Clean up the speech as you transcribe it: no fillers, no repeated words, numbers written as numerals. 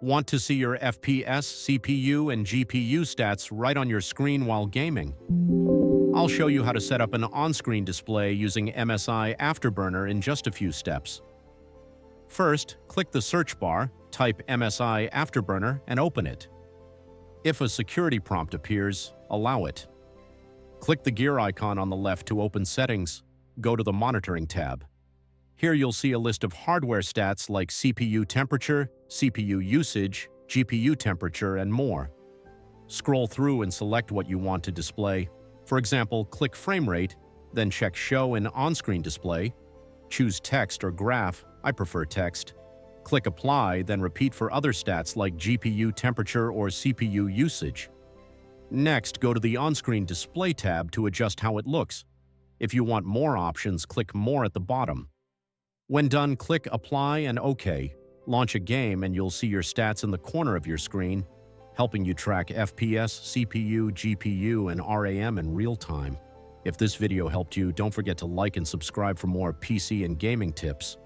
Want to see your FPS, CPU, and GPU stats right on your screen while gaming? I'll show you how to set up an on-screen display using MSI Afterburner in just a few steps. First, click the search bar, type MSI Afterburner, and open it. If a security prompt appears, allow it. Click the gear icon on the left to open Settings. Go to the Monitoring tab. Here you'll see a list of hardware stats like CPU temperature, CPU usage, GPU temperature, and more. Scroll through and select what you want to display. For example, click Frame Rate, then check Show in On-Screen Display. Choose Text or Graph. I prefer text. Click Apply, then repeat for other stats like GPU temperature or CPU usage. Next, go to the On-Screen Display tab to adjust how it looks. If you want more options, click More at the bottom. When done, click Apply and OK. Launch a game and you'll see your stats in the corner of your screen, helping you track FPS, CPU, GPU, and RAM in real time. If this video helped you, don't forget to like and subscribe for more PC and gaming tips.